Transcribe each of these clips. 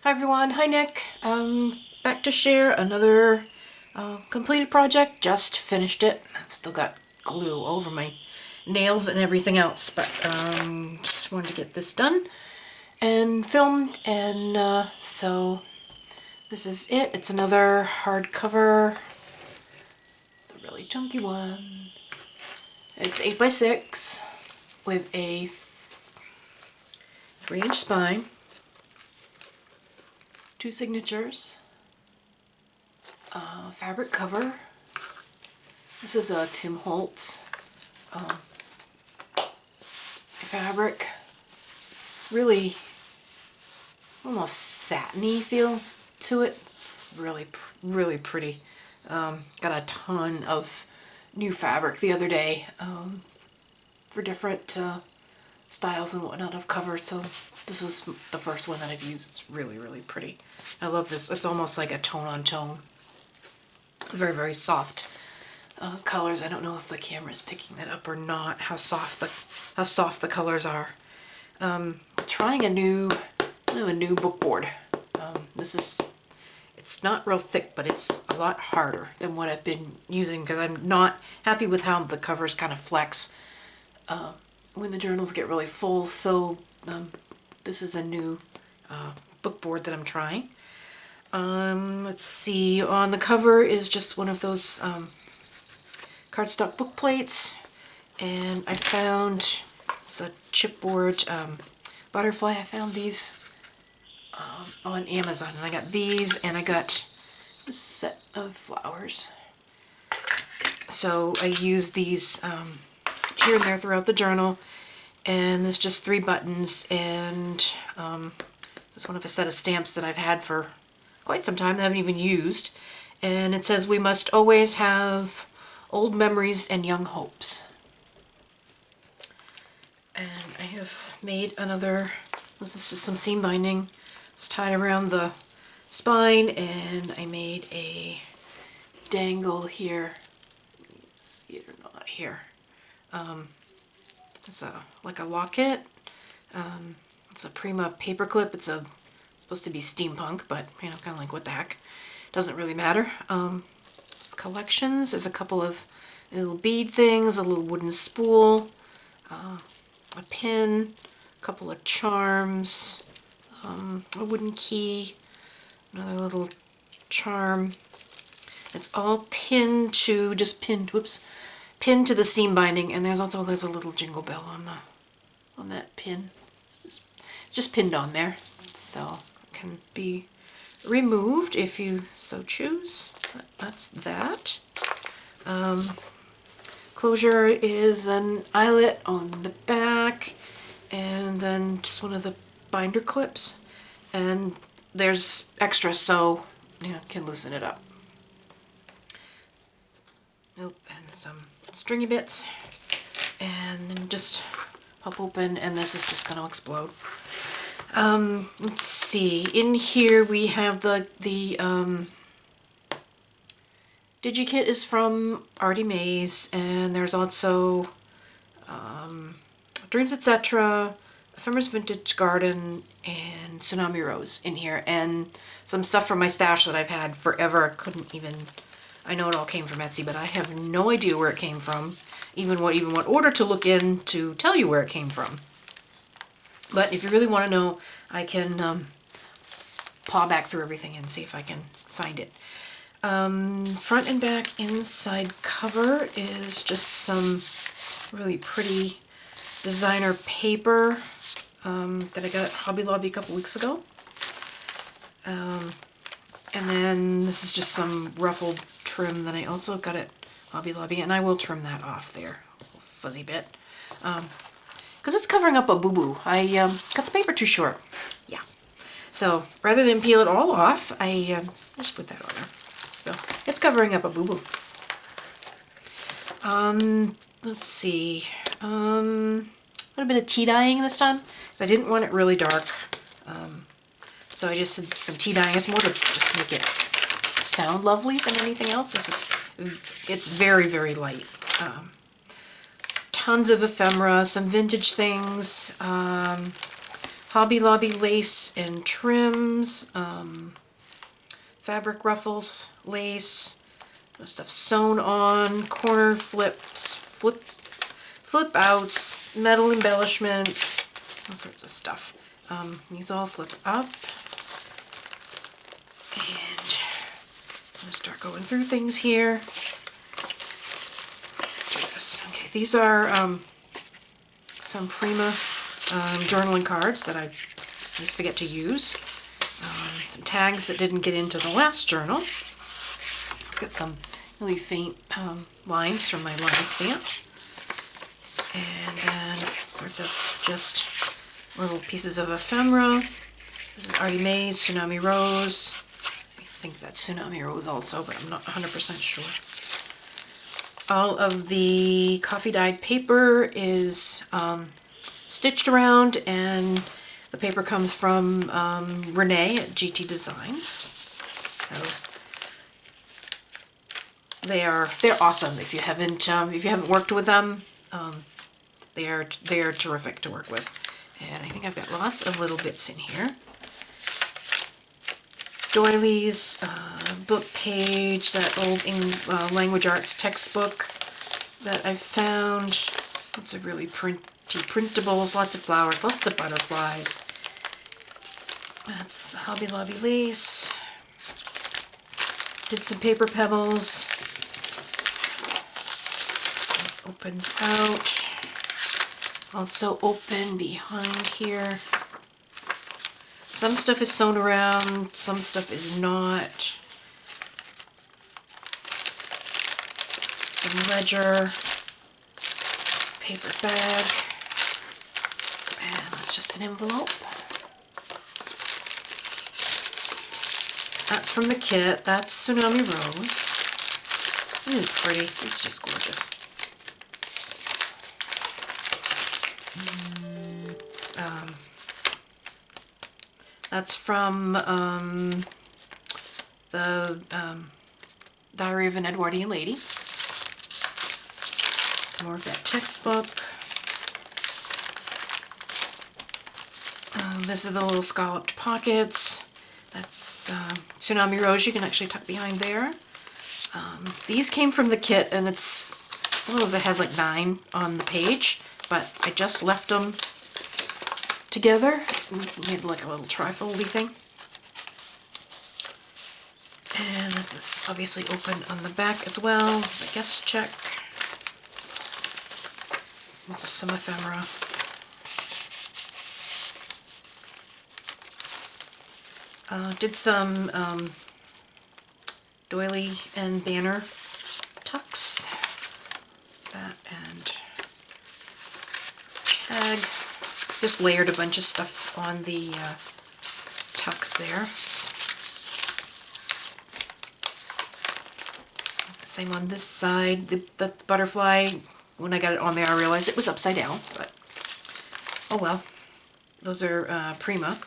Hi everyone, hi Nick. Back to share another completed project. Just finished it. Still got glue over my nails and everything else, but just wanted to get this done and filmed, and so this is it. It's another hardcover. It's a really chunky one. It's 8x6 with a 3-inch spine, 2 signatures, fabric cover. This is a Tim Holtz fabric. It's almost satiny feel to it. It's really pretty. Got a ton of new fabric the other day for different styles and whatnot of covers, so this was the first one that I've used. It's really pretty. I love this. It's almost like a tone on tone. Very soft colors. I don't know if the camera is picking that up or not, how soft the colors are. Trying a new book board. It's not real thick, but it's a lot harder than what I've been using because I'm not happy with how the covers kind of flex when the journals get really full. So this is a new book board that I'm trying. Let's see, on the cover is just one of those cardstock book plates, and I found it's a chipboard butterfly. I found these on Amazon, and I got these, and I got a set of flowers. So I use these here and there throughout the journal, and there's just 3 buttons, and this is one of a set of stamps that I've had for quite some time that I haven't even used, and it says, "We must always have old memories and young hopes." And I have made another, this is just some seam binding. It's tied around the spine, and I made a dangle here. See it or not here. It's like a locket. It's a Prima paperclip. It's supposed to be steampunk, but you know, kind of like what the heck. Doesn't really matter. It's collections. There's a couple of little bead things, a little wooden spool, a pin, a couple of charms, a wooden key, another little charm. It's all pinned to pinned to the seam binding, and there's a little jingle bell on that pin. It's just pinned on there, so it can be removed if you so choose. That's that. Closure is an eyelet on the back, and then just one of the binder clips, and there's extra, so you know, can loosen it up. Nope, and some stringy bits, and then just pop open, and this is just going to explode. Let's see, in here we have the DigiKit is from Artie Mays, and there's also Dreams Etc., Ephemeris Vintage Garden, and Tsunami Rose in here, and some stuff from my stash that I've had forever. I know it all came from Etsy, but I have no idea where it came from, even what order to look in to tell you where it came from. But if you really want to know, I can paw back through everything and see if I can find it. Front and back inside cover is just some really pretty designer paper that I got at Hobby Lobby a couple weeks ago. And then this is just some ruffled trim that I also got at Hobby Lobby, and I will trim that off there, a little fuzzy bit, because it's covering up a boo-boo. I cut the paper too short. Yeah. So rather than peel it all off, I just put that on there. So it's covering up a boo-boo. Let's see. A little bit of tea dyeing this time, because I didn't want it really dark. So I just did some tea dyeing. It's more to just make it sound lovely than anything else. It's very light. Tons of ephemera, some vintage things, Hobby Lobby lace and trims, fabric ruffles, lace, stuff sewn on, corner flips, flip outs, metal embellishments, all sorts of stuff. These all flip up. And I'm going to start going through things here. Okay, these are some Prima journaling cards that I always forget to use. Some tags that didn't get into the last journal. It's got some really faint lines from my line stamp. And then sorts of just little pieces of ephemera. This is Artie Mae's Tsunami Rose. I think that's Tsunami Rose also, but I'm not 100% sure. All of the coffee dyed paper is stitched around, and the paper comes from Renee at GT Designs. So they're awesome. If you haven't worked with them, they are terrific to work with. And I think I've got lots of little bits in here. Doilies, book page, that old Language Arts textbook that I've found. Lots of really pretty printables, lots of flowers, lots of butterflies. That's Hobby Lobby lace. Did some paper pebbles. It opens out. Also open behind here. Some stuff is sewn around, some stuff is not. Some ledger, paper bag, and that's just an envelope. That's from the kit. That's Tsunami Rose. Isn't it pretty? It's just gorgeous. That's from the Diary of an Edwardian Lady. Some more of that textbook. This is the little scalloped pockets. That's Tsunami Rose. You can actually tuck behind there. These came from the kit, and it has like 9 on the page, but I just left them together. Made like a little trifoldy thing. And this is obviously open on the back as well. The guest check. This is some ephemera. Did some doily and banner tucks. That and tag. Just layered a bunch of stuff on the tucks there. Same on this side. The butterfly, when I got it on there, I realized it was upside down, but oh well. Those are Prima.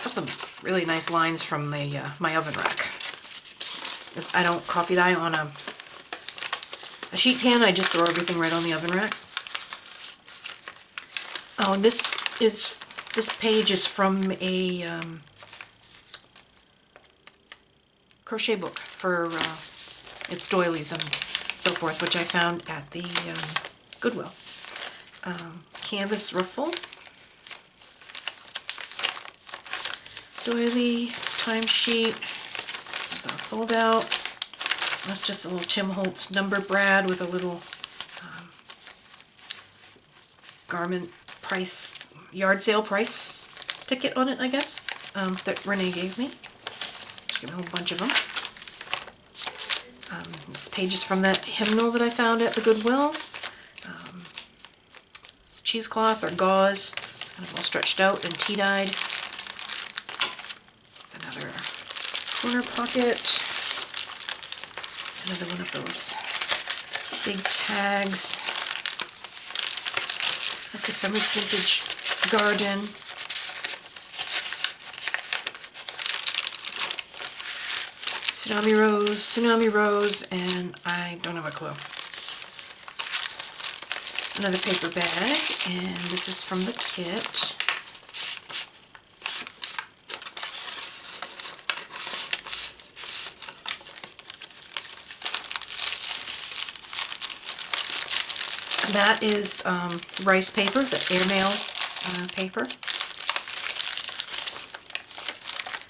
Got some really nice lines from the my oven rack. I don't coffee dye on a sheet pan. I just throw everything right on the oven rack. Oh, and this page is from a crochet book for its doilies and so forth, which I found at the Goodwill. Canvas ruffle, doily, timesheet. This is our fold out. That's just a little Tim Holtz number brad with a little garment price, yard sale price ticket on it, I guess, that Renee gave me. She gave me a whole bunch of them. This page is from that hymnal that I found at the Goodwill. It's cheesecloth or gauze, kind of all stretched out and tea-dyed. It's another corner pocket. It's another one of those big tags. That's a Feminist Vintage Garden. Tsunami Rose, and I don't have a clue. Another paper bag, and this is from the kit. That is rice paper, the airmail paper.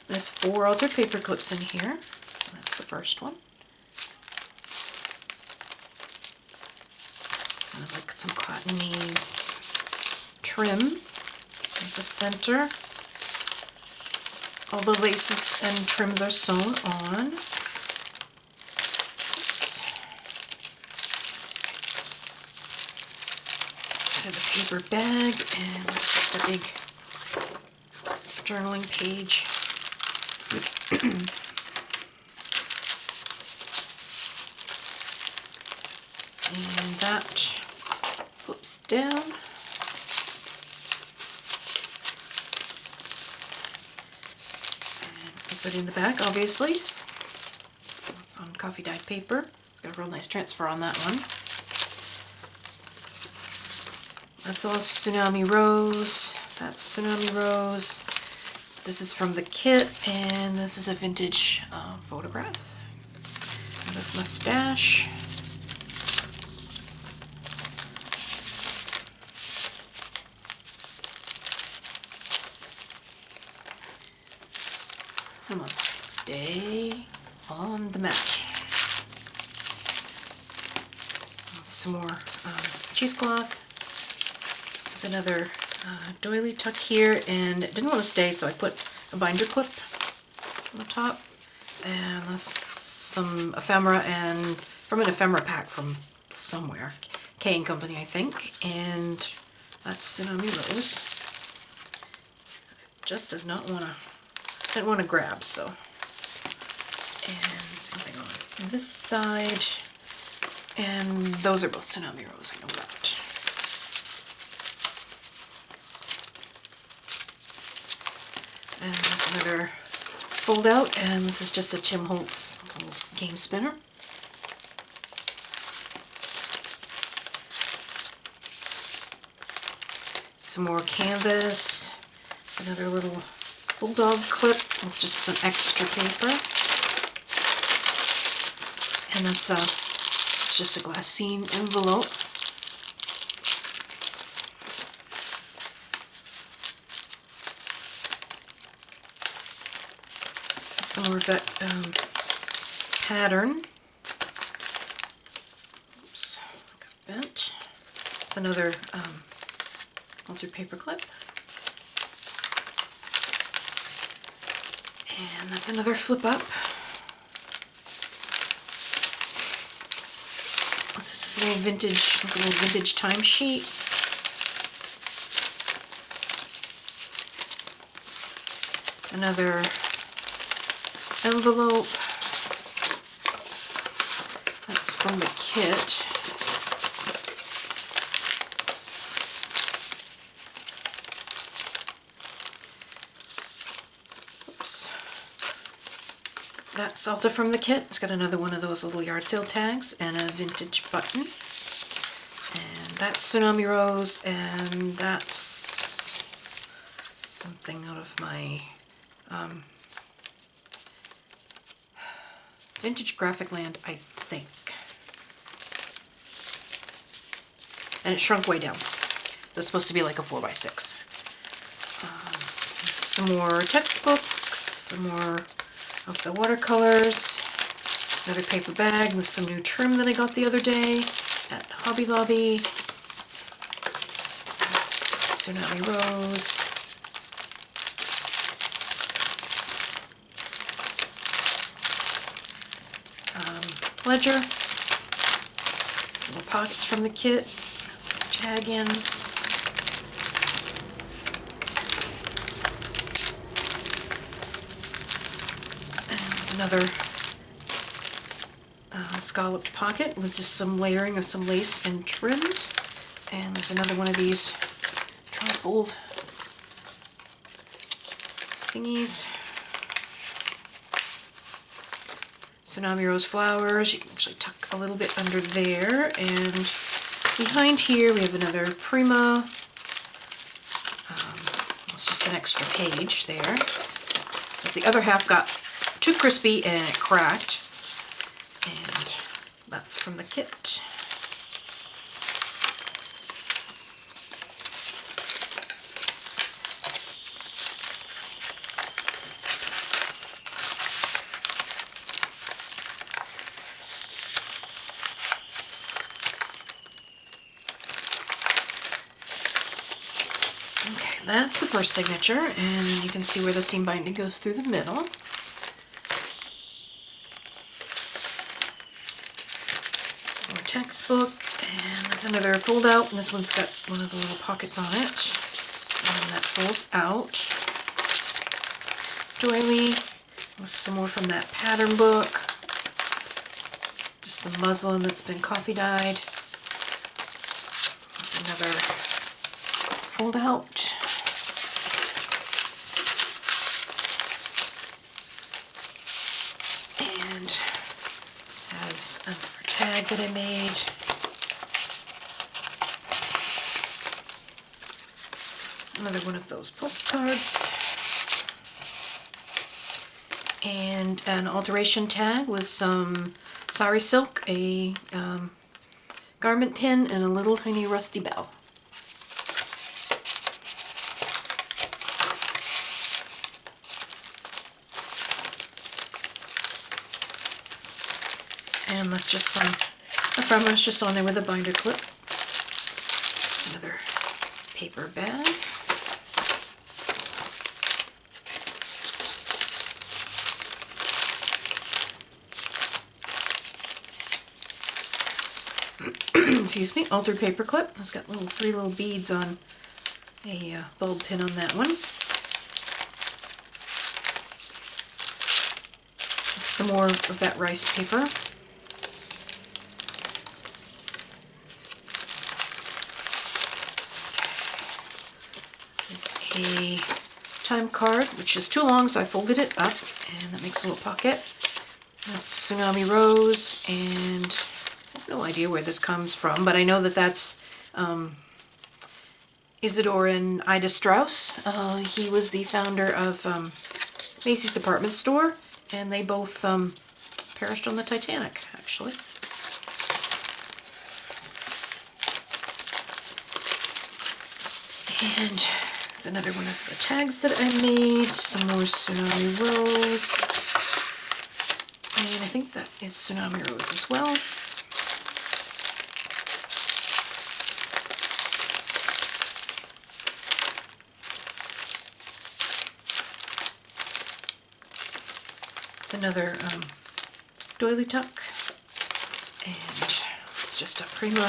There's 4 altered paper clips in here. That's the first one. Kind of like some cottony trim. There's the center. All the laces and trims are sewn on. The paper bag, and that's just a big journaling page. And that flips down. And put it in the back, obviously. It's on coffee dyed paper. It's got a real nice transfer on that one. That's all Tsunami Rose. That's Tsunami Rose. This is from the kit, and this is a vintage photograph of mustache. Come on, stay on the mat. Some more cheesecloth. Another doily tuck here, and it didn't want to stay, so I put a binder clip on the top, and some ephemera, and from an ephemera pack from somewhere, K & Company, I think, and that's Tsunami Rose. It just does not want to, didn't want to grab, so, and something on this side, and those are both Tsunami Rose, I know that. And there's another fold out, and this is just a Tim Holtz little game spinner. Some more canvas, another little bulldog clip with just some extra paper. And that's it's just a glassine envelope. Some more of that pattern. Oops, got bent. It's another altered paper clip. And that's another flip up. This is just a little vintage timesheet. Another envelope. That's from the kit. Oops. That's also from the kit. It's got another one of those little yard sale tags and a vintage button. And that's Tsunami Rose, and that's something out of my Vintage Graphic Land, I think. And it shrunk way down. That's supposed to be like a 4x6. Some more textbooks, some more of the watercolors, another paper bag with some new trim that I got the other day at Hobby Lobby. That's Tsunami Rose. Ledger, some little pockets from the kit, tag in, and it's another scalloped pocket with just some layering of some lace and trims, and there's another one of these trifold thingies. Tsunami Rose flowers, you can actually tuck a little bit under there, and Behind here we have another Prima. It's just an extra page there. As the other half got too crispy and it cracked. And that's from the kit. Okay, that's the first signature, and you can see where the seam binding goes through the middle. Some more textbook, and there's another fold out, and this one's got one of the little pockets on it, and that folds out. Doily, with some more from that pattern book. Just some muslin that's been coffee dyed. There's another fold out. And this has another tag that I made. Another one of those postcards. And an alteration tag with some sari silk, a garment pin, and a little tiny rusty bell. And that's just some ephemera just on there with a binder clip. Another paper bag. Excuse me, altered paper clip. It's got three little beads on a bulb pin on that one. Some more of that rice paper. This is a time card, which is too long, so I folded it up, and that makes a little pocket. That's Tsunami Rose, and I have no idea where this comes from, but I know that that's Isidore and Ida Strauss. He was the founder of Macy's department store, and they both perished on the Titanic, actually. And there's another one of the tags that I made, some more Tsunami Rose, and I think that is Tsunami Rose as well. Another doily tuck, and it's just a Prima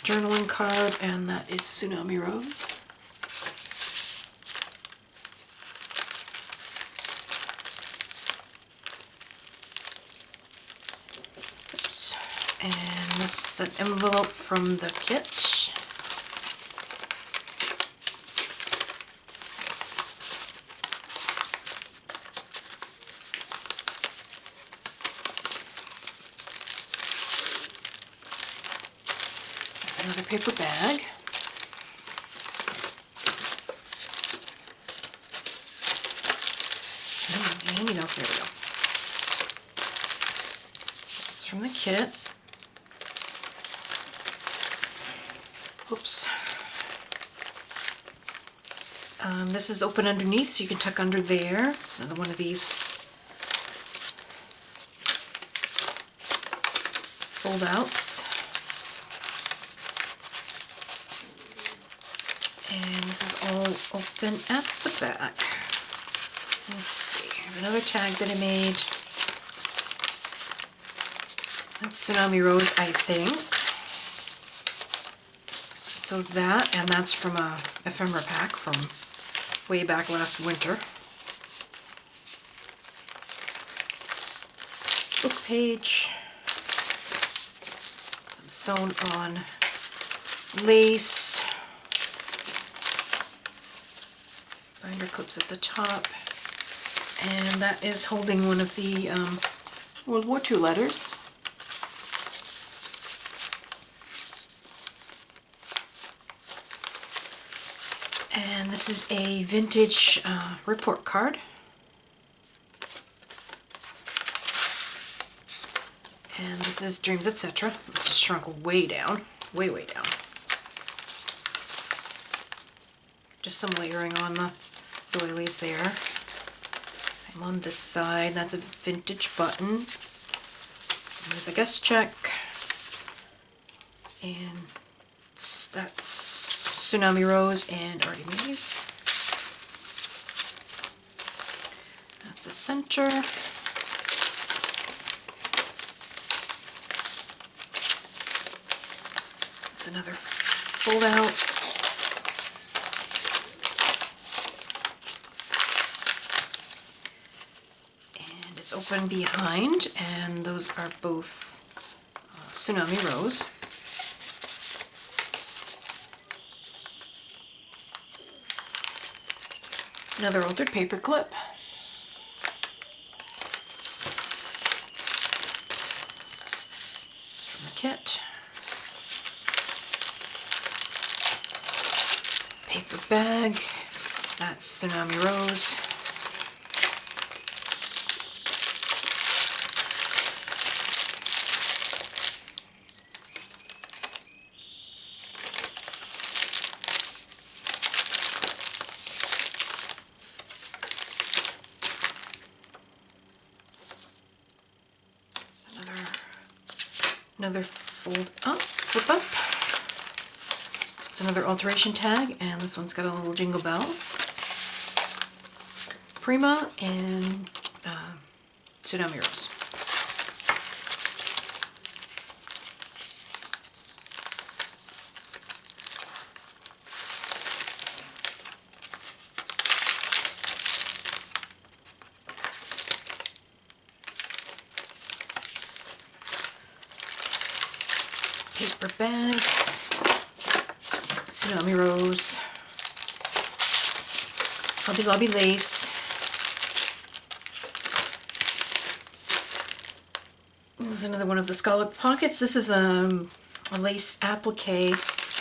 journaling card, and that is Tsunami Rose. Oops. And this is an envelope from the kit. Another paper bag. And, you know, here we go. It's from the kit. Oops. This is open underneath, so you can tuck under there. It's another one of these fold outs. And this is all open at the back. Let's see, I have another tag that I made. That's Tsunami Rose, I think. So is that, and that's from a ephemera pack from way back last winter. Book page. Some sewn on lace. Binder clips at the top, and that is holding one of the World War II letters. this is a vintage report card. And this is Dreams, Etc. This is shrunk way down, way down. Just some layering on the doilies there. Same on this side. That's a vintage button. There's a guest check. And that's Tsunami Rose and Artie Mays. That's the center. That's another fold out. And it's open behind, and those are both Tsunami Rose. Another altered paper clip. It's from the kit. Paper bag. That's Tsunami Rose. Another fold up, flip up. It's another alteration tag, and this one's got a little jingle bell. Prima and Tsunami Rose. Paper bag, Tsunami Rose, Hobby Lobby lace. This is another one of the scallop pockets. This is a lace applique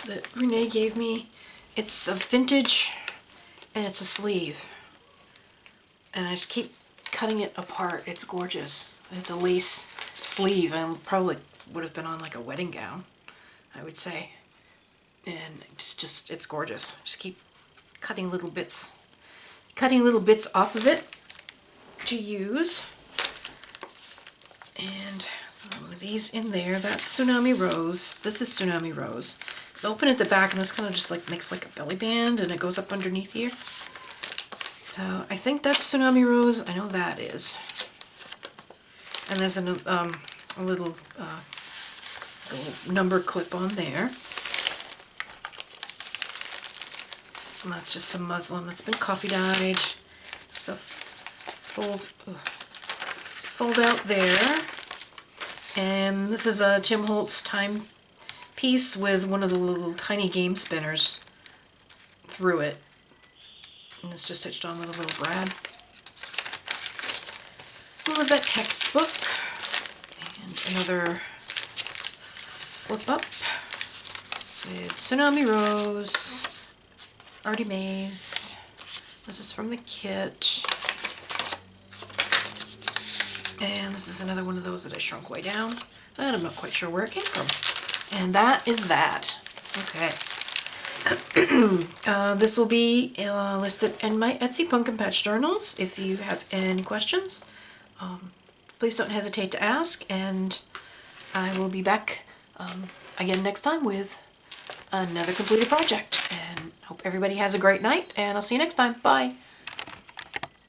that Renee gave me. It's a vintage and it's a sleeve. And I just keep cutting it apart. It's gorgeous. It's a lace sleeve and probably would have been on like a wedding gown, I would say. And it's gorgeous. Just keep cutting little bits off of it to use. And some of these in there. That's Tsunami Rose. This is Tsunami Rose. It's open at the back, and this kind of just like makes like a belly band, and it goes up underneath here. So I think that's Tsunami Rose. I know that is. And there's a little number clip on there. And that's just some muslin that's been coffee dyed. So fold out there. And this is a Tim Holtz time piece with one of the little tiny game spinners through it. And it's just stitched on with a little brad. More of that textbook. And another flip up with Tsunami Rose, Artie Mays. This is from the kit. And this is another one of those that I shrunk way down. And I'm not quite sure where it came from. And that is that. Okay. This will be listed in my Etsy Pumpkin Patch Journals. If you have any questions, please don't hesitate to ask, and I will be back again next time with another completed project. And hope everybody has a great night, and I'll see you next time. Bye!